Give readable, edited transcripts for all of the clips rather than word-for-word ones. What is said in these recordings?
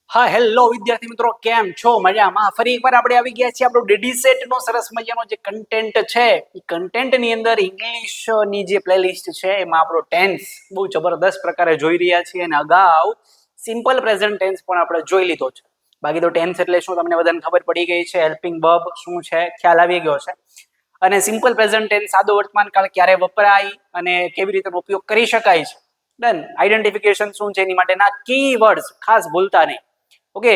હા હેલો વિદ્યાર્થી મિત્રો, કેમ છો? મજામાં? ફરી એકવાર આપણે આવી ગયા છીએ આપણો ડીડી સેટ નો સરસ મજાનો જે કન્ટેન્ટ છે એ કન્ટેન્ટ ની અંદર ઇંગ્લિશ ની જે પ્લેલિસ્ટ છે એમાં આપણો ટેન્સ બહુ જબરદસ્ત પ્રકારે જોઈ રહ્યા છીએ અને અગાઉ સિમ્પલ પ્રેઝન્ટ ટેન્સ પણ આપણે જોઈ લીધો છે. બાકી તો ટેન્સ એટલે શું તમને બધાને ખબર પડી ગઈ છે. હેલ્પિંગ વર્બ શું છે ખ્યાલ આવી ગયો છે. અને સિમ્પલ પ્રેઝન્ટ ટેન્સ સાદો વર્તમાન કાળ ક્યારે વપરાય અને કેવી રીતે ઉપયોગ કરી શકાય છે. ડન. આઈડેન્ટિફિકેશન શું છે એની માટેના કીવર્ડ્સ ખાસ ભૂલતા નહીં. ઓકે,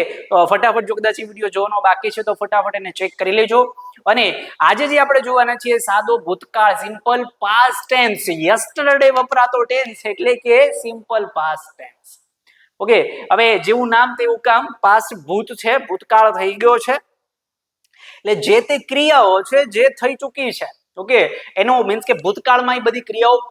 ફટાફટ જો કદાચ વિડીયો જોવાનો બાકી છે તો ફટાફટ એને ચેક કરી લેજો. અને આજે જે આપણે જોવાના છીએ સાદો ભૂતકાળ, સિમ્પલ પાસ્ટ ટેન્સ, યસ્ટરડે વપરાતો ટેન્સ એટલે કે સિમ્પલ પાસ્ટ ટેન્સ. ઓકે, હવે જેવું નામ તેવું કામ. પાસ્ટ ભૂત છે, ભૂતકાળ થઈ ગયો છે એટલે જે તે ક્રિયાઓ છે જે થઈ ચૂકી છે. ઓકે, એનો મીન્સ કે ભૂતકાળમાં એ બધી ક્રિયાઓ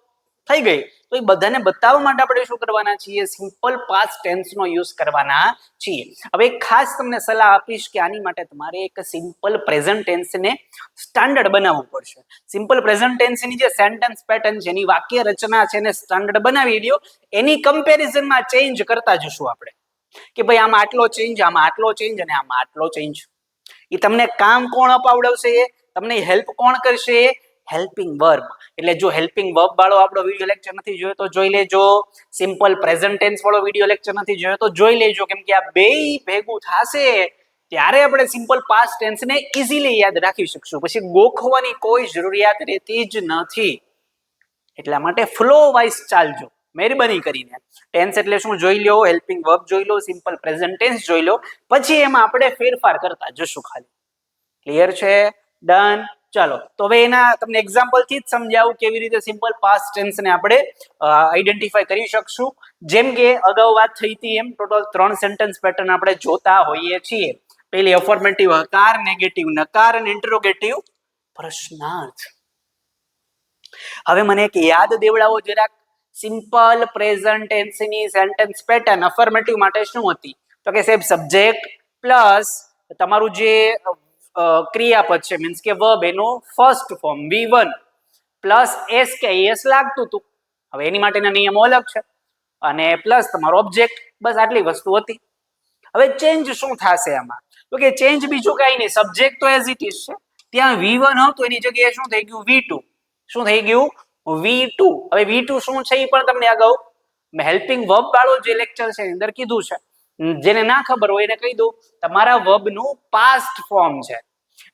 થઈ ગઈ તો એ બધાને બતાવવા માટે આપણે શું કરવાના છીએ? સિમ્પલ પાસ્ટ ટેન્સ નો યુઝ કરવાના છીએ. હવે ખાસ તમને સલાહ આપીશ કે આની માટે તમારે એક સિમ્પલ પ્રેઝન્ટ ટેન્સ ને સ્ટાન્ડર્ડ બનાવવું પડશે. સિમ્પલ પ્રેઝન્ટ ટેન્સ ની જે સેન્ટેન્સ પેટર્ન છે, એની વાક્ય રચના છે એને સ્ટાન્ડર્ડ બનાવી દો. એની કમ્પેરિઝનમાં ચેન્જ કરતા જશું આપણે કે ભાઈ આમાં આટલો ચેન્જ, આમાં આટલો ચેન્જ અને આમાં આટલો ચેન્જ. એ તમને કામ કોણ અપાવડાવશે? તમને હેલ્પ કોણ કરશે? Helping verb. એટલે જો હેલ્પિંગ વર્બ વાળો આપણો વિડીયો લેક્ચર નથી જોયો તો જોઈ લેજો. સિમ્પલ પ્રેઝન્ટ ટેન્સ વાળો વિડીયો લેક્ચર નથી જોયો તો જોઈ લેજો. કેમ કે આ બેય ભેગું થશે ત્યારે આપણે સિમ્પલ પાસ્ટ ટેન્સ ને ઇઝીલી યાદ રાખી શકશું. પછી ગોખવાની કોઈ જરૂરિયાત રહેતી જ નથી. એટલા માટે ફ્લો વાઇઝ ચાલજો મહેરબાની કરીને. ટેન્સ એટલે શું જોઈ લો, હેલ્પિંગ વર્બ જોઈ લો, સિમ્પલ પ્રેઝન્ટ ટેન્સ જોઈ લો, પછી એમાં આપણે ફેરફાર કરતા જશું ખાલી. ક્લિયર છે? ડન. ચાલો, તો હવે એના તમને એક્ઝામ્પલ થી જ સમજાવું કેવી રીતે સિમ્પલ પાસ્ટ ટેન્સ ને આપણે આઈડેન્ટિફાઈ કરી શકશું. જેમ કે અગાઉ વાત થઈ હતી એમ ટોટલ 3 સેન્ટેન્સ પેટર્ન આપણે જોતા હોઈએ છીએ. પેલી અફર્મેટિવ હકાર, નેગેટિવ નકાર અને ઇન્ટરોગેટિવ પ્રશ્નાર્થ. હવે મને એક યાદ દેવડાવો જરાક. સિમ્પલ પ્રેઝન્ટ ટેન્સ ની સેન્ટેન્સ પેટર્ન અફર્મેટિવ માટે શું હતી? તો કે સાહેબ સબ્જેક્ટ પ્લસ તમારું જે ક્રિયાપદ છે મીન્સ કે વર્બ એનું first form V1 plus S કે એસ લાગતું હતું. હવે એની માટેના નિયમો અલગ છે. અને પ્લસ તમારો ઓબ્જેક્ટ. બસ આટલી વસ્તુ હતી. હવે ચેન્જ શું થશે આમાં? તો કે ચેન્જ બીજું કઈ નહીં, સબ્જેક્ટ તો એઝ ઇટ ઇઝ છે. ત્યાં V1 હતું એની જગ્યાએ શું થઈ ગયું? V2. શું થઈ ગયું? V2. હવે V2 શું છે એ પણ તમને અગાઉ હેલ્પિંગ વર્બ વાળો જે લેક્ચર છે એની અંદર કીધું છે. જેને ના ખબર હોય એને કહી દઉં, તમારા વર્બ નું પાસ્ટ ફોર્મ છે.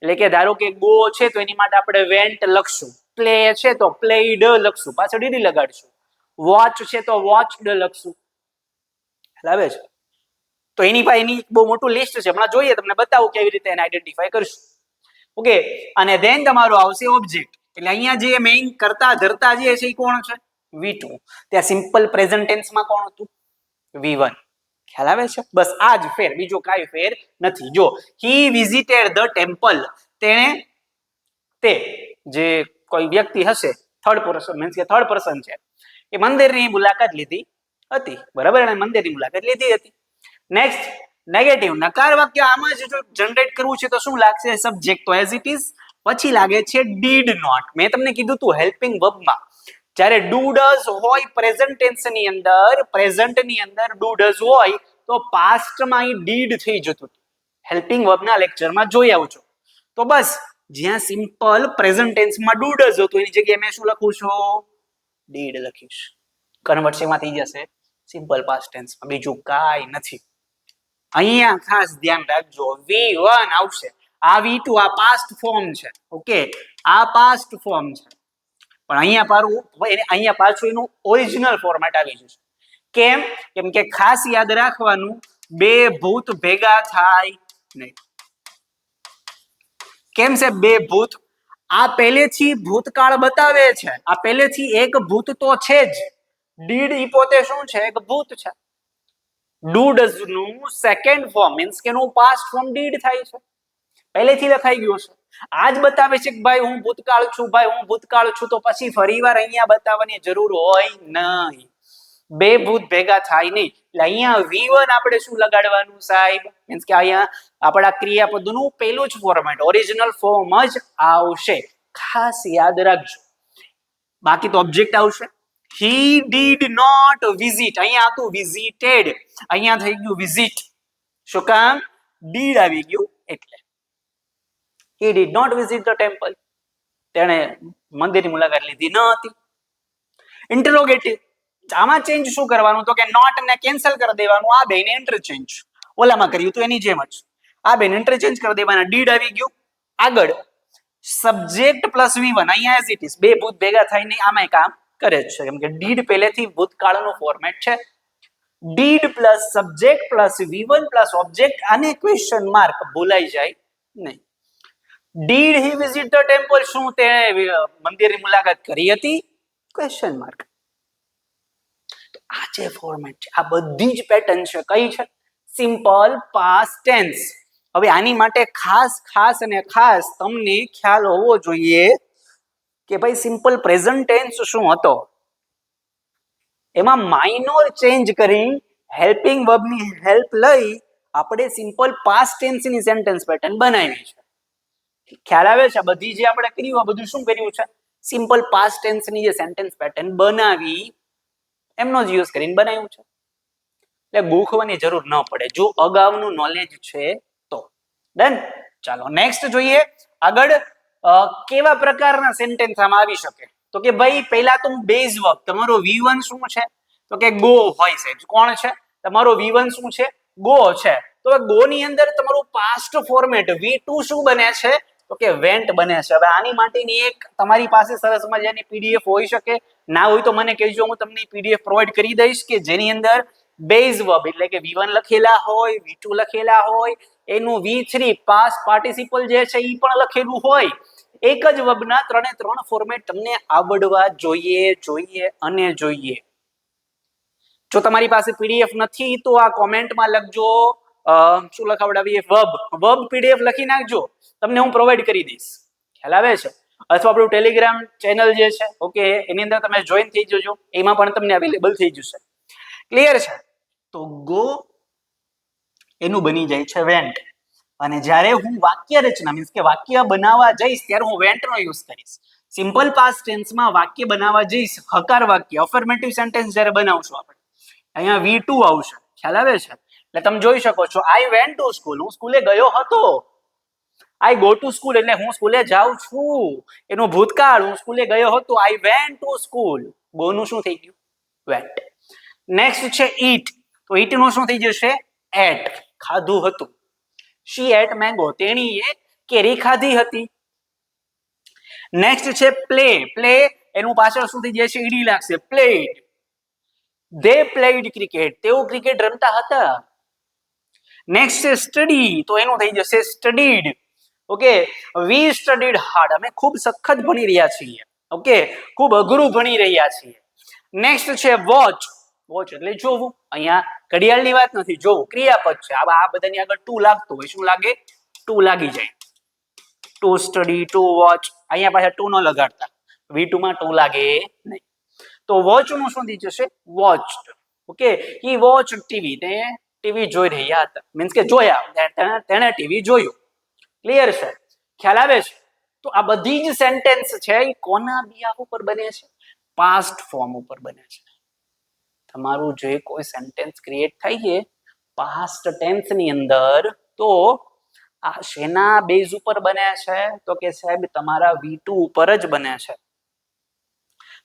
એટલે કે ધારો કે ગો છે તો એની માટે આપણે વેન્ટ લખશું, પ્લે છે તો પ્લેડ લખશું, પાછળ ડીડી લગાડશું, વોચ છે તો વોચડ લખશું. આવે છે? તો એની પાસે એની બહુ મોટું લિસ્ટ છે, હમણાં જોઈએ તમને બતાવું કેવી રીતે એને આઈડેન્ટિફાઈ કરશું. ઓકે, અને ધેન તમારો આવશે ઓબ્જેક્ટ. એટલે અહીંયા જે મેઇન કરતા ધરતા જે છે એ કોણ છે? V2. ત્યાં સિમ્પલ પ્રેઝન્ટ ટેન્સમાં કોણ હતું? V1. ખ્યાલ આવે છે? બસ આ જ ફેર, બીજો કાંઈ ફેર નથી. જો હી વિઝિટેડ ધ ટેમ્પલ, તેણે તે જે કોઈ વ્યક્તિ હશે થર્ડ પર્સન મીન્સ કે થર્ડ પર્સન છે એ મંદિરની મુલાકાત લીધી હતી. બરાબર, એને મંદિરની મુલાકાત લીધી હતી. નેક્સ્ટ નેગેટિવ નકાર વાક્ય આમાં જ જો જનરેટ કરવું છે તો શું લાગશે? સબ્જેક્ટ તો એઝ ઇટ ઇઝ, પછી લાગે છે ડીડ નોટ. મેં તમને કીધું તું હેલ્પિંગ વર્બમાં જ્યારે ડુ ડઝ હોય પ્રેઝન્ટ ટેન્સ ની અંદર, પ્રેઝન્ટ ની અંદર ડુ ડઝ હોય તો પાસ્ટમાં ઈ ડીડ થઈ જતું. હેલ્પિંગ વર્બના લેક્ચરમાં જોઈ આવજો. તો બસ જ્યાં સિમ્પલ પ્રેઝન્ટ ટેન્સમાં ડુ ડઝ હતું એની જગ્યાએ મેં શું લખું છું? ડીડ લખીશ. કન્વર્ટ શેમાં થઈ જશે? સિમ્પલ પાસ્ટ ટેન્સમાં. બીજું કાંઈ નથી. અહીંયા ખાસ ધ્યાન રાખજો, V1 આવશે. આ V2 આ પાસ્ટ ફોર્મ છે. ઓકે, આ પાસ્ટ ફોર્મ છે. પણ અહીંયા પાછું એનું ઓરિજિનલ ફોર્મેટ આવી જશે. કેમ? કેમ કે ખાસ યાદ રાખવાનું, બે ભૂત ભેગા થાય નહીં. કેમ છે બે ભૂત? આ પહેલેથી ભૂતકાળ બતાવે છે. આ પહેલેથી એક ભૂત તો છે જ. ડીડ ઈ પોતે શું છે? એક ભૂત છે. ડુ ડઝ નું સેકન્ડ ફોર્મ મીન્સ કે નું પાસ્ટ ફોર્મ ડીડ થાય છે. પહેલેથી લખાઈ ગયું છે. આજ બતાવે છે કે ભાઈ હું ભૂતકાળ છું, ભાઈ હું ભૂતકાળ છું, તો પછી ફરીવાર અહીંયા બતાવવાની જરૂર હોય નહીં. બે ભૂત ભેગા થાય નહીં. એટલે અહીંયા V1 આપણે શું લગાડવાનું સાહેબ? મીન્સ કે અહીંયા આપણા ક્રિયાપદનું પેલું જ ફોર્મેટ ઓરિજિનલ ફોર્મ જ આવશે. ખાસ યાદ રાખજો. બાકી તો ઓબ્જેક્ટ આવશે. He did not visit. અહીંયા હતું visited, અહીંયા થઈ ગયું visit. શું કામ? ડીડ આવી ગયું એટલે. he did not visit the temple. તેણે મંદિરની મુલાકાત લીધી ન હતી. ઇન્ટરોગેટિવ, આમાં ચેન્જ શું કરવાનું? તો કે નોટ ને કેન્સલ કરી દેવાનું, આ બેને ઇન્ટરચેન્જ. ઓલામાં કર્યું તો એની જેમ જ આ બેને ઇન્ટરચેન્જ કરી દેવાના. ડીડ આવી ગયું. આગળ સબ્જેક્ટ પ્લસ V1, અહીંયા એઝ ઇટ ઇઝ બે ભૂત ભેગા થઈને આમાં કામ કરે છે, કેમ કે ડીડ પહેલેથી ભૂતકાળનું ફોર્મેટ છે. Did plus subject plus V1 plus object, આને ક્વેશ્ચન માર્ક ભૂલાઈ જાય નહીં. Did he visit the temple, શું તેણે મંદિરની મુલાકાત કરી હતી? Question mark. તો આ જે ફોર્મેટ છે, આ બધી જ પેટર્ન છે. કઈ છે? Simple past tense. હવે આની માટે ખાસ અને ખાસ તમને ખ્યાલ હોવો જોઈએ કે ભાઈ સિમ્પલ પ્રેઝન્ટ ટેન્સ શું હતો. એમાં માઇનોર ચેન્જ કરી હેલ્પિંગ વર્બની હેલ્પ લઈ આપણે સિમ્પલ પાસ્ટ ટેન્સની સેન્ટેન્સ પેટર્ન બનાવી છે. ખ્યાલ આવે છે? બધી જે આપણે કર્યું આ બધું શું કર્યું છે? સિમ્પલ પાસ્ટ ટેન્સની જે સેન્ટેન્સ પેટર્ન બનાવી એમનો જ યુઝ કરીને બનાવ્યું છે. એટલે ગોખવાની જરૂર ન પડે જો અગાઉનું નોલેજ છે તો. ડન. ચાલો નેક્સ્ટ જોઈએ. આગળ કેવા પ્રકારના સેન્ટેન્સ આમાં આવી શકે? તો કે ભાઈ પહેલા તો બેઝ વર્બ, તમારો V1 શું છે? તો કે ગો હોય છે. કોણ છે? તમારો V1 શું છે? ગો છે. તો ગો ની અંદર તમારું પાસ્ટ ફોર્મેટ V2 શું બને છે? તો કે વેન્ટ બને છે. હવે આની માટેની એક તમારી પાસે સરસ મજાની PDF હોઈ શકે, ના હોય તો મને કહેજો, હું તમને PDF પ્રોવાઈડ કરી દઈશ કે જેની અંદર બેઝ વર્બ એટલે કે V1 લખેલા હોય, V2 લખેલા હોય, એનું V3 પાસ્ટ પાર્ટિસિપલ જે છે એ પણ લખેલું હોય. એક જ વર્બના ત્રણે ત્રણ ફોર્મેટ તમને આવડવા જોઈએ. જો તમારી પાસે PDF નથી તો આ કોમેન્ટમાં લખજો શું લખાવડાવીએ? વર્બ PDF લખી નાખજો, તમને હું પ્રોવાઈડ કરી દઈશ. ખ્યાલ આવે છે? અથવા આપણું ટેલિગ્રામ ચેનલ જે છે ઓકે એની અંદર તમે જોઈન થઈ જજો, એમાં પણ તમને અવેલેબલ થઈ જશે. ક્લિયર છે? તો ગો એનું બની જાય છે વેન્ટ. અને જ્યારે હું વાક્ય રચના મીન્સ કે વાક્ય બનાવવા જઈશ ત્યારે હું વેન્ટ નો યુઝ કરીશ. સિમ્પલ પાસ્ટ ટેન્સમાં વાક્ય બનાવવા જઈશ, હકાર વાક્ય અફર્મેટિવ સેન્ટેન્સ જ્યારે બનાવશું આપણે, અહીંયા V2 આવશે. ખ્યાલ આવે છે? એટલે તમે જોઈ શકો છો આઈ વેન્ટ ટુ સ્કૂલ, હું સ્કૂલે ગયો હતો. આઈ ગો ટુ સ્કૂલ એટલે હું સ્કૂલે જાઉં છું. એનું ભૂતકાળ હું સ્કૂલે ગયો હતો, I went to school. Go નું શું થઈ ગયું? વેન્ટ. નેક્સ્ટ છે ઈટ, તો ઈટ નું શું થઈ જશે? એટ, ખાધું હતું. શી એટ મેંગો, તેણીએ કેરી ખાધી હતી. નેક્સ્ટ છે પ્લે, એનું પાછળ શું થઈ જશે? ઈડી લાગશે. પ્લેડ. ધે પ્લેડ ક્રિકેટ, તેઓ ક્રિકેટ રમતા હતા. નેક્સ્ટ છે સ્ટડી, તો એનું થઈ જશે સ્ટડીડ. ઓકે, વી સ્ટડીડ હાર્ડ, અમે ખૂબ સખત ભણી રહ્યા છીએ. ઓકે, ખૂબ અઘરું ભણી રહ્યા છીએ. નેક્સ્ટ છે વોચ, એટલે જોવું. અહીંયા ઘડિયાળની વાત નથી, જોવું ક્રિયાપદ છે. આ બધાની આગળ ટુ લાગતું હોય, શું લાગે? ટુ લાગી જાય. ટુ સ્ટડી, ટુ વોચ, અહીંયા પાછા ટુ નો લગાડતા, V2 માં ટુ લાગે નહીં. તો વોચ નું શું થઈ જશે? વોચ્ડ. ઓકે, હી વોચ ટીવી, તે ટીવી જોઈ રહ્યા હતા, મીન્સ કે જોયા, તેણે ટીવી જોયું. ક્લિયર છે? ખ્યાલ આવે છે? તો આ બધી જ સેન્ટેન્સ છે એ કોના બિહાફ ઉપર બને છે? પાસ્ટ ફોર્મ ઉપર બને છે. તમારું જે કોઈ સેન્ટેન્સ ક્રિએટ થાય છે પાસ્ટ ટેન્સ ની અંદર, તો આ શેના બેઝ ઉપર બને છે? તો કે સાહેબ તમારા V2 ઉપર જ બને છે.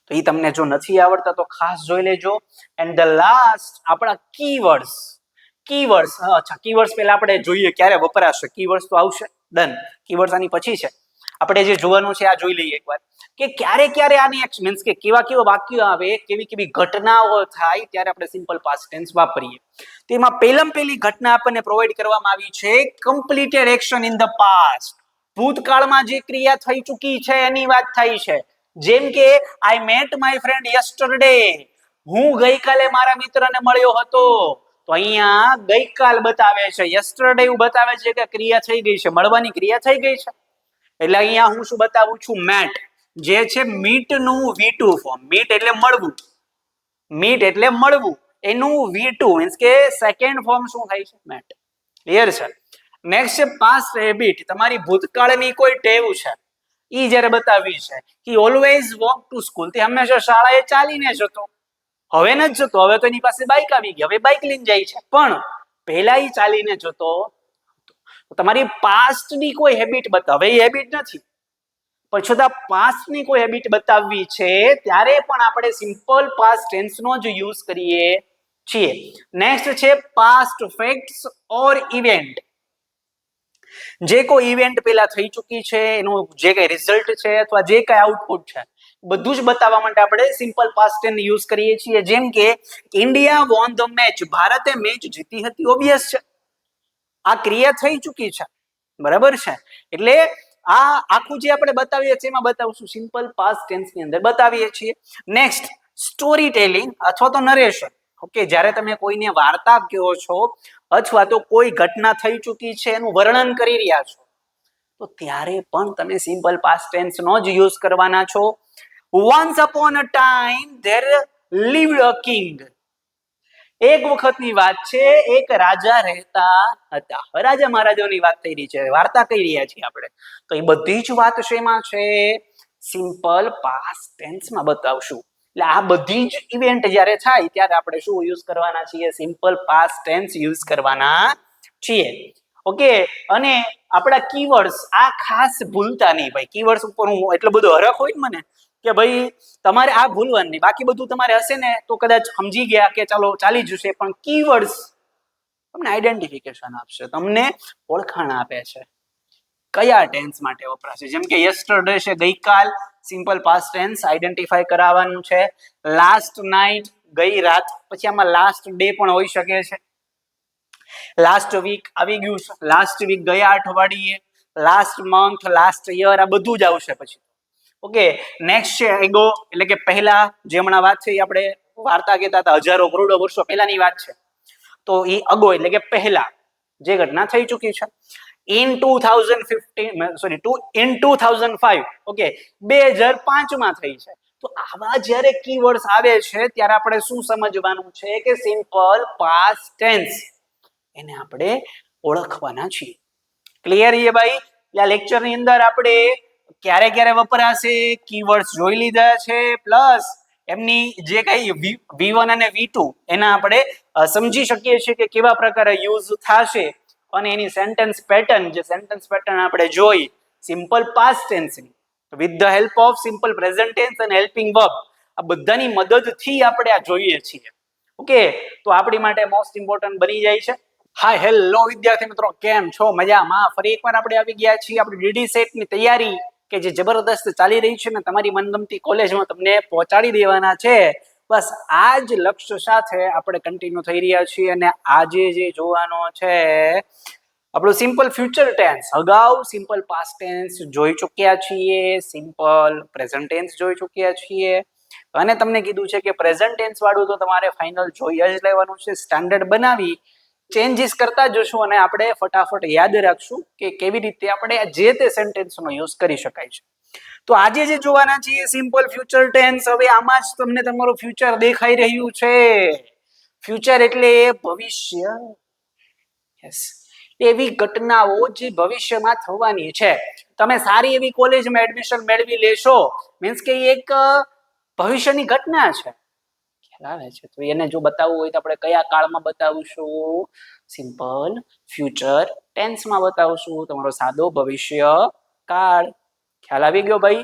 તો એ તમને જો નથી આવડતા તો ખાસ જોઈ લેજો. એન્ડ ધ લાસ્ટ આપણા કીવર્ડ્સ. અચ્છા, કીવર્ડ્સ પહેલા આપણે જોઈએ ક્યારે વપરાશે. કીવર્ડ્સ તો આવશે. ડન. કીવર્ડ્સ આની પછી છે. આપણે જે જોવાનું છે આ જોઈ લઈએ એકવાર કે ક્યારે આની મીન્સ કે કેવા વાક્યો આવે, કેવી ઘટનાઓ થાય ત્યારે આપણે સિમ્પલ પાસ્ટ ટેન્સ વાપરીએ. તેમાં પહેલી ઘટના આપણને પ્રોવાઈડ કરવામાં આવી છે completed action in the past. ભૂતકાળમાં જે ક્રિયા થઈ ચૂકી છે એની વાત થાય છે. જેમ કે I met my friend yesterday, હું ગઈકાલે મારા મિત્રને મળ્યો હતો. તો અહીંયા ગઈકાલ બતાવે છે, યસ્ટરડે એવું બતાવે છે કે ક્રિયા થઈ ગઈ છે, મળવાની ક્રિયા થઈ ગઈ છે. એટલે અહીંયા હું શું બતાવું છું? મેટ, જે છે મીટ નું V2 ફોર્મ. મીટ એટલે મળવું, એનું V2 મીન્સ કે સેકન્ડ ફોર્મ શું થાય છે? મેટ. ક્લિયર છે? નેક્સ્ટ છે પાસ્ટ હેબિટ, તમારી ભૂતકાળની કોઈ ટેવ છે ઈ જ્યારે બતાવી છે. He always walk to school, તે હંમેશા શાળાએ ચાલીને જતો. હવે નથી જતો, હવે તો એની પાસે બાઇક આવી ગઈ, હવે બાઇક લઈને જાય છે. પણ પહેલા ઈ ચાલીને જતો તમારી પાસ્ટની કોઈ હેબિટ બતાવે, એ હેબિટ નથી પણ છતાં પાસ્ટની કોઈ હેબિટ બતાવવી છે ત્યારે પણ આપણે સિમ્પલ પાસ્ટ ટેન્સનો જ યુઝ કરીએ છીએ. નેક્સ્ટ છે પાસ્ટ ફેક્ટ્સ ઓર ઇવેન્ટ. જે કોઈ ઇવેન્ટ પેલા થઈ ચૂકી છે એનું જે કઈ રિઝલ્ટ છે અથવા જે કઈ આઉટપુટ છે બધું જ બતાવવા માટે આપણે સિમ્પલ પાસ્ટ ટેન્સ યુઝ કરીએ છીએ. જેમ કે ઇન્ડિયા વોન ધ મેચ, ભારતે મેચ જીતી હતી, ઓબ્વિયસ છે, આ ક્રિયા થઈ ચૂકી છે, બરાબર છે. એટલે આ આખું જે આપણે બતાવીએ છીએ એમાં બતાવશું સિમ્પલ પાસ્ટ ટેન્સ ની અંદર બતાવીએ છીએ. નેક્સ્ટ સ્ટોરી ટેલિંગ અથવા તો નરેશન. ઓકે, જ્યારે તમે કોઈને વાર્તા કહો છો અથવા તો કોઈ ઘટના થઈ ચૂકી છે એનું વર્ણન કરી રહ્યા છો તો ત્યારે પણ તમે સિમ્પલ પાસ્ટ ટેન્સ નો જ યુઝ કરવાના છો. Once upon a time there lived a king. એક વખતની વાત છે, એક રાજા રહેતા હતા. રાજા મહારાજાની વાત થઈ રહી છે, વાર્તા કહી રહ્યા છીએ આપણે, તો એ બધી જ વાત શેમાં છે? સિમ્પલ પાસ્ટ ટેન્સમાં બતાવશું. એટલે આ બધી જ ઇવેન્ટ જ્યારે થાય ત્યારે આપણે શું યુઝ કરવાના છીએ? સિમ્પલ પાસ્ટ ટેન્સ યુઝ કરવાના છીએ. ઓકે, અને આપણા કીવર્ડ્સ આ ખાસ ભૂલતા નહીં ભાઈ. કીવર્ડ્સ ઉપર હું એટલો બધો હરખ હોય ને મને કે ભાઈ તમારે આ ભૂલવાનું નહીં, બાકી બધું તમારે હશે ને તો કદાચ સમજી ગયા કે ચાલો ચાલી જશે, પણ કીવર્ડ્સ તમને આઈડેન્ટિફિકેશન આપશે, તમને ઓળખાણ આપે છે કયા ટેન્સ માટે વપરાશે. જેમ કે યસ્ટરડે છે ગઈકાલ, સિમ્પલ પાસ્ટ ટેન્સ આઈડેન્ટિફાઈ કરાવવાનું છે. લાસ્ટ નાઇટ ગઈ રાત, પછી આમાં લાસ્ટ ડે પણ હોઈ શકે છે. લાસ્ટ વીક આવી ગયું છે, લાસ્ટ વીક ગયા અઠવાડિયે, લાસ્ટ મંથ, લાસ્ટ યર, આ બધું જ આવશે પછી. ઓકે, નેક્સ્ટ છે એગો, એટલે કે પહેલા, જે હમણાં વાત છે એ આપણે વાર્તા કહેતા હતા હજારો કરોડો વર્ષો પહેલાની વાત છે, તો એ અગો એટલે કે પહેલા જે ઘટના થઈ ચૂકી છે. ઇન 2005, ઓકે, 2005 માં થઈ છે. તો આવા જ્યારે કીવર્ડ્સ આવે છે ત્યારે આપણે શું સમજવાનું છે કે સિમ્પલ પાસ્ટ ટેન્સ એને આપણે ઓળખવાના છીએ. ક્લિયર છે ભાઈ? આ લેક્ચર ની અંદર આપણે ક્યારે ક્યારે વપરાશે કીવર્ડ્સ જોઈ લીધા છે, પ્લસ એમની જે કઈ V1 અને V2 એના આપણે સમજી શકીએ છીએ કે કેવા પ્રકારે યુઝ થશે, અને એની સેન્ટેન્સ પેટર્ન, જે સેન્ટેન્સ પેટર્ન આપણે જોઈ simple past tense with the help of simple present tense અને હેલ્પિંગ વર્બ, આ બધાની મદદથી આપણે આ જોઈએ છીએ. ઓકે, તો આપણી માટે મોસ્ટ ઇમ્પોર્ટન્ટ બની જાય છે. હાય હેલો વિદ્યાર્થી મિત્રો, કેમ છો? મજામાં? ફરી એકવાર આપણે આવી ગયા છીએ આપણી ડીડી સેટ ની તૈયારી કે જે જબરદસ્ત ચાલી રહી છે ને તમારી મનગમતી કોલેજમાં તમને પહોંચાડી દેવાના છે. બસ આ જ લક્ષ્ય સાથે આપણે કન્ટિન્યુ થઈ રહ્યા છીએ. અને આજે જે જોવાનો છે આપણું સિમ્પલ ફ્યુચર ટેન્સ. અગાઉ સિમ્પલ પાસ્ટ ટેન્સ જોઈ ચૂક્યા છીએ, સિમ્પલ પ્રેઝન્ટ ટેન્સ જોઈ ચૂક્યા છીએ, અને તમને કીધું છે કે પ્રેઝન્ટ ટેન્સ વાળું તો તમારે ફાઇનલ જોઈ જ લેવાનું છે. સ્ટાન્ડર્ડ બનાવી ચેન્જીસ કરતા જશું અને આપણે ફટાફટ યાદ રાખશું કે કેવી રીતે આપણે જે તે સેન્ટેન્સનો યુઝ કરી શકાય છે. તો આજે જે જોવાના છીએ સિમ્પલ ફ્યુચર ટેન્સ. હવે આમાં જ તમને તમારું ફ્યુચર દેખાઈ રહ્યું છે. ફ્યુચર એટલે ભવિષ્ય. યસ, એવી ઘટનાઓ જે ભવિષ્યમાં થવાની છે. તમે સારી એવી કોલેજમાં એડમિશન મેળવી લેશો મીન્સ કે એક ભવિષ્યની ઘટના છે, આવે છે. તો એને જો બતાવવું હોય તો આપણે કયા કાળમાં બતાવશું? સિમ્પલ ફ્યુચર ટેન્સમાં બતાવશું, તમારો સાદો ભવિષ્ય કાળ. ખ્યાલ આવી ગયો ભાઈ?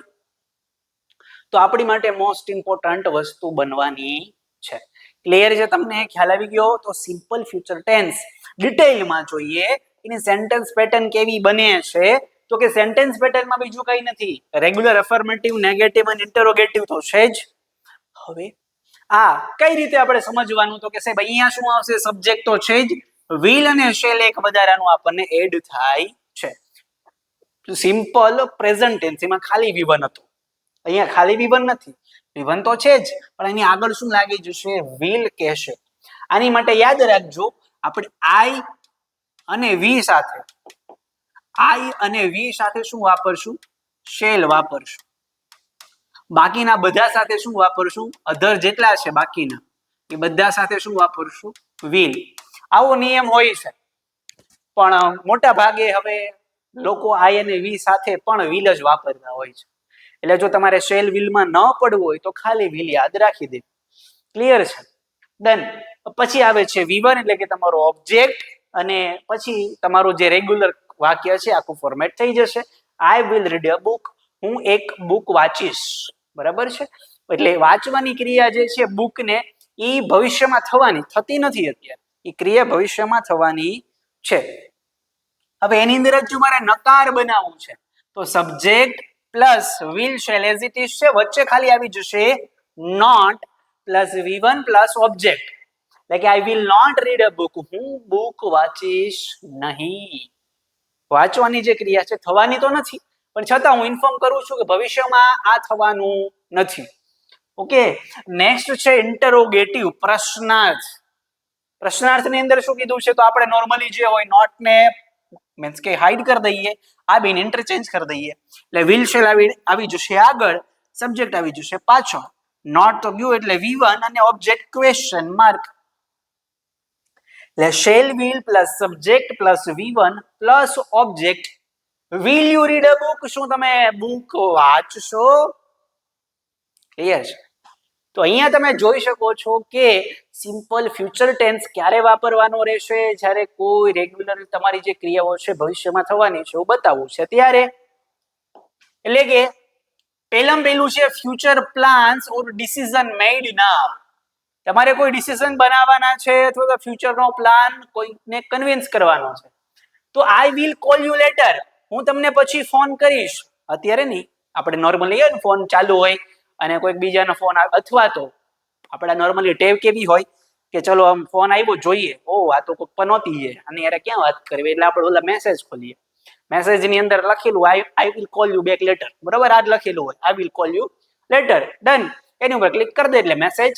તો આપણી માટે મોસ્ટ ઇમ્પોર્ટન્ટ વસ્તુ બનવાની છે. ક્લિયર છે તમને? ખ્યાલ આવી ગયો? તો સિમ્પલ ફ્યુચર ટેન્સ ડિટેલમાં જોઈએ એની સેન્ટેન્સ પેટર્ન કેવી બને છે. તો કે સેન્ટેન્સ પેટર્નમાં બીજું કઈ નથી, રેગ્યુલર, અફર્મેટિવ, નેગેટિવ અને ઇન્ટરોગેટિવ તો છે જ. હવે આ કઈ રીતે આપણે સમજવાનું? તો કે સાહેબ અહીંયા શું આવશે? સબ્જેક્ટ તો છે જ, વિલ અને શેલ એક વધારાનું આપણને એડ થાય છે. સિમ્પલ પ્રેઝન્ટ ટેન્સ એમાં ખાલી V1 હતું, અહીંયા ખાલી V1 નથી, V1 તો છે જ પણ એની આગળ શું લાગી જશે? વિલ કહેશે. આની માટે યાદ રાખજો, આપણે I અને V સાથે શું વાપરશું? શેલ વાપરશું. બાકીના બધા સાથે શું વાપરશું? અધર જેટલા છે બાકીના એ બધા સાથે શું વાપરશું? વિલ. આવો નિયમ હોય છે, પણ મોટા ભાગે હવે લોકો I અને V સાથે પણ વિલ જ વાપરતા હોય છે. એટલે જો તમારે શેલ વિલમાં ન પડવું હોય તો ખાલી વિલ યાદ રાખી દે. ક્લિયર છે? ડન. પછી આવે છે V1 એટલે કે તમારો ઓબ્જેક્ટ, અને પછી તમારું જે રેગ્યુલર વાક્ય છે આખું ફોર્મેટ થઈ જશે. I will read a book, હું એક બુક વાંચીશ, બરાબર છે. એટલે વાંચવાની ક્રિયા જે છે બુકને, એ ભવિષ્યમાં થવાની, થતી નથી અત્યારે, એ ક્રિયા ભવિષ્યમાં થવાની છે. હવે એની અંદર જ જો મારે નકાર બનાવવું છે તો subject plus will shall as it is છે, વચ્ચે ખાલી આવી જશે not plus V1 plus object, એટલે કે I will not read a book, હું બુક વાંચીશ નહીં. વાંચવાની જે ક્રિયા છે થવાની તો નથી, પણ છતાં હું ઇન્ફોર્મ કરું છું કે ભવિષ્યમાં આ થવાનું નથી. ઓકે, નેક્સ્ટ છે ઇન્ટરોગેટિવ, પ્રશ્નાર્થ. પ્રશ્નાર્થની અંદર શું કીધું છે, તો આપણે નોર્મલી જે હોય નોટ ને મીન્સ કે હાઈડ કરી દઈએ, આ બેન ઇન્ટરચેન્જ કરી દઈએ, એટલે વિલ શેલ આવી જશે આગળ, સબ્જેક્ટ આવી જશે પાછળ, નોટ તો ગયું એટલે V1 અને ઓબ્જેક્ટ ક્વેશ્ચન માર્ક. એટલે shall will plus subject plus V1 plus object. Will you read a book, શું તમે બુક વાંચશો? ક્લિયર છે. તો અહીંયા તમે જોઈ શકો છો કે સિમ્પલ ફ્યુચર ટેન્સ ક્યારે વાપરવાનો રહેશે, જ્યારે કોઈ રેગ્યુલર તમારી જે ક્રિયાઓ છે ભવિષ્યમાં થવાની છે એવું બતાવવું છે ત્યારે. એટલે કે પહેલું છે ફ્યુચર પ્લાન્સ ઓર ડિસિઝન મેડ નાઉ. તમારે કોઈ ડિસિઝન બનાવવાના છે અથવા તો ફ્યુચરનો પ્લાન કોઈને કન્વિન્સ કરવાનો છે, તો આઈ વિલ કોલ યુ લેટર, હું તમને પછી ફોન કરીશ. અત્યારે નહીં, આપણે નોર્મલી ફોન ચાલુ હોય અને કોઈક બીજાનો ફોન આવે, અથવા તો આપણા નોર્મલી ટેવ કેવી હોય કે ચલો આમ ફોન આવ્યો જોઈએ, ઓ આ તો કોઈ પનોતી છે અને યાર ક્યાં વાત કરવી, એટલે આપણે ઓલા મેસેજ ખોલીએ, મેસેજની અંદર લખેલું I will call you back later, બરાબર, આ જ લખેલું હોય I will call you later, done. એની ઉપર ક્લિક કરી દે એટલે મેસેજ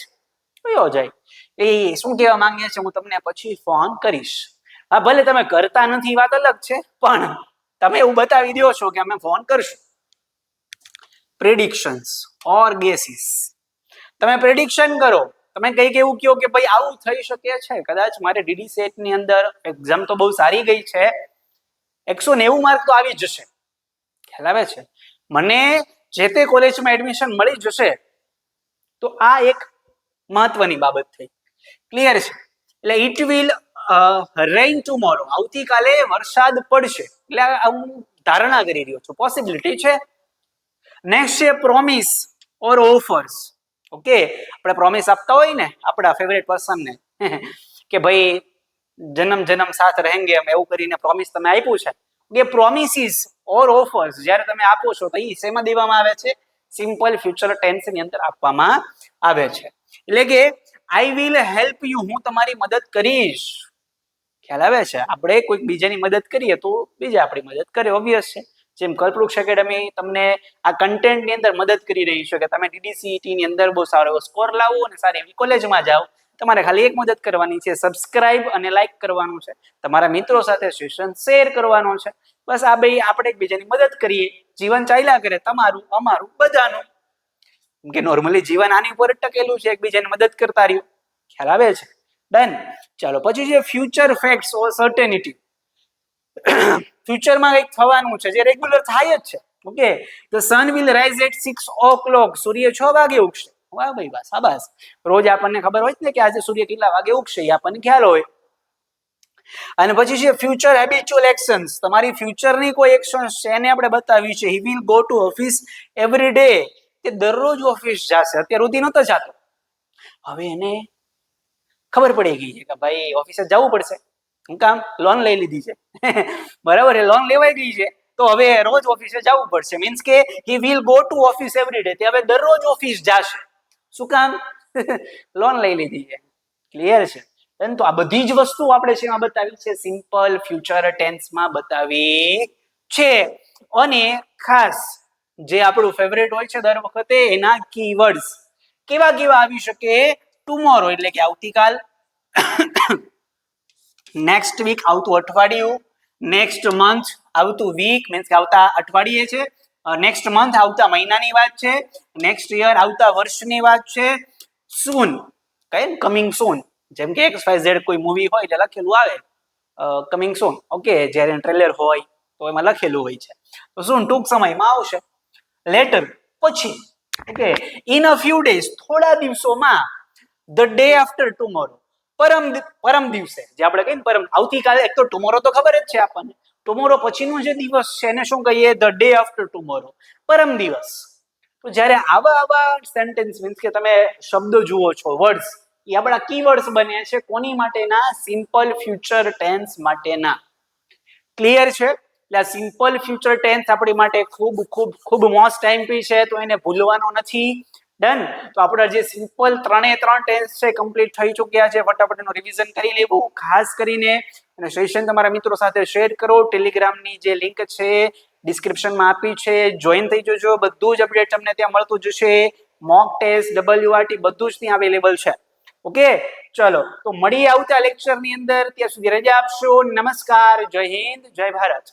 કયો જાય. એ શું કહેવા માંગે છે, હું તમને પછી ફોન કરીશ. હા, ભલે તમે કરતા નથી વાત અલગ છે, પણ તમે એવું બતાવી દો છો કે અમે ફોન કરશું. પ્રેડિક્શન્સ ઓર ગેસીસ, તમે પ્રેડિક્શન કરો, તમે કંઈક એવું કહો કે ભાઈ આવું થઈ શકે છે, કદાચ મારે ડીડી સેટ ની અંદર એક્ઝામ તો બહુ સારી ગઈ છે, 190 માર્ક તો આવી જશે, ખ્યાલ આવે છે, મને જે તે કોલેજમાં એડમિશન મળી જશે, તો આ એક મહત્વની બાબત થઈ. ક્લિયર છે. એટલે ઇટ વિલ રેઇન ટુમોરો, આવતીકાલે વરસાદ પડશે, એટલે હું ધારણા કરી રહ્યો છું, પોસિબિલિટી છે. નેક્સ્ટ છે પ્રોમિસ ઓર ઓફર્સ. ઓકે, આપણે પ્રોમિસ આપતા હોય ને આપણા ફેવરેટ પર્સનને કે ભાઈ જન્મ જન્મ સાથ રહેંગે, એમ એવું કરીને પ્રોમિસ તમે આપ્યું છે, કે પ્રોમિસીસ ઓર ઓફર્સ જ્યારે તમે આપો છો તો એ શેમાં દેવામાં આવે છે, સિમ્પલ ફ્યુચર ટેન્સ ની અંદર આપવામાં આવે છે. એટલે કે આઈ વિલ હેલ્પ યુ, હું તમારી મદદ કરીશ. ખ્યાલ આવે છે, આપણે કોઈક બીજાની મદદ કરીએ તો બીજા આપણી મદદ કરે, ઓબ્વિયસ છે. જેમ કલ્પવૃક્ષ એકેડમી તમને આ કન્ટેન્ટ ની અંદર મદદ કરી રહી છે કે તમે DDCET ની અંદર બહુ સારો એવો સ્કોર લાવો અને સારી એવી કોલેજમાં જાઓ. તમારે ખાલી એક મદદ કરવાની છે, સબસ્ક્રાઇબ અને લાઈક કરવાનું છે, તમારા મિત્રો સાથે સેશન શેર કરવાનો છે. બસ આ બે આપણે એકબીજાની મદદ કરીએ, જીવન ચાલ્યા કરે, તમારું અમારું બધાનું. કે નોર્મલી જીવન આની ઉપર ટકેલું છે, એકબીજાને મદદ કરતા રહ્યું. ખ્યાલ આવે છે, ડન. ચાલો, પછી છે ફ્યુચર ફેક્ટ્સ ઓર સર્ટેનિટી. ફ્યુચરમાં કંઈક થવાનું છે જે રેગ્યુલર થાય જ છે. Okay, the sun will rise at 6 o'clock, સૂર્ય 6 વાગે ઉગશે. વાહ ભાઈ વાહ, શાબાશ. રોજ આપણને ખબર હોય ને કે આજે સૂર્ય કેટલા વાગે ઉગશે, એ આપણને ખ્યાલ હોય. અને પછી છે ફ્યુચર હેબિચ્યુઅલ એક્શન્સ, તમારી ફ્યુચરની કોઈ એક્શન્સ છે એને આપણે બતાવી છે. He will go to office every day, કે દરરોજ ઓફિસ જશે. અત્યાર સુધી નતો જતો, હવે એને ખબર પડી ગઈ છે કે ભાઈ ઓફિસે જવું પડશે. હું કામ લોન લઈ લીધી છે બરાબર, એ લોન લેવાઈ ગઈ છે, તો હવે રોજ ઓફિસે જવું પડશે. મીન્સ કે he will go to office every day, તે હવે દરરોજ ઓફિસ જશે. શું કામ? લોન લઈ લીધી છે. ક્લિયર છે. પરંતુ આ બધી જ વસ્તુ આપણે શેમાં બતાવી છે, સિમ્પલ ફ્યુચર ટેન્સમાં બતાવી છે. અને ખાસ જે આપણું ફેવરેટ હોય છે દર વખતે, એના કીવર્ડ્સ કેવા કેવા આવી શકે. ટુમોરો એટલે કે આવતીકાલ, નેક્સ્ટ વીક આવતું અઠવાડિયું, નેક્સ્ટ મંથ આવતું વીક મીન્સ કે આવતા અઠવાડિયે છે, નેક્સ્ટ મંથ આવતા મહિનાની વાત છે, નેક્સ્ટ યર આવતા વર્ષની વાત છે, સૂન કઈ કમિંગ સૂન, જેમ કે XYZ કોઈ મૂવી હોય એટલે લખેલું આવે કમિંગ સૂન. ઓકે, જ્યારે ટ્રેલર હોય તો એમાં લખેલું હોય છે, તો સૂન ટૂંક સમયમાં આવશે. લેટર પછી, okay, in a few days થોડા દિવસોમાં, ધ ડે આફ્ટર ટુમોરો, પરમ દિવસે, જે આપણે કહીએ ને પરમ, આવતીકાલે. એક તો ટુમોરો તો ખબર જ છે આપણને, ટુમોરો પછીનો જે દિવસ છે એને શું કહીએ? ધ ડે આફ્ટર ટુમોરો, પરમ દિવસ. તો જ્યારે આવા સેન્ટેન્સ મીન્સ કે તમે શબ્દો જુઓ છો, વર્ડ્સ, એ આપણા કીવર્ડ્સ બને છે કોની માટેના? સિમ્પલ ફ્યુચર ટેન્સ માટેના. ક્લિયર છે? એટલે આ સિમ્પલ ફ્યુચર ટેન્સ આપણી માટે ખૂબ ખૂબ ખૂબ મોસ્ટ આઈએમપી છે, તો એને ભૂલવાનો નથી. ડન. તો આપણા જે સિમ્પલ 3 ટેન્સ છે કમ્પ્લીટ થઈ ચૂક્યા છે. ફટાફટ એનું રિવિઝન કરી લેવું. ખાસ કરીને અને સેશન તમારા મિત્રો સાથે શેર કરો. ટેલિગ્રામની જે લિંક છે ડિસ્ક્રિપ્શનમાં આપી છે, જોઈન થઈ જજો. બધું જ અપડેટ તમને ત્યાં મળતું જશે. મોક ટેસ્ટ, WRT બધું જ ત્યાં અવેલેબલ છે. ઓકે, ચલો તો મળીએ આવતા લેક્ચરની અંદર. ત્યાં સુધી રજા આપશો. નમસ્કાર, જય હિન્દ, જય ભારત.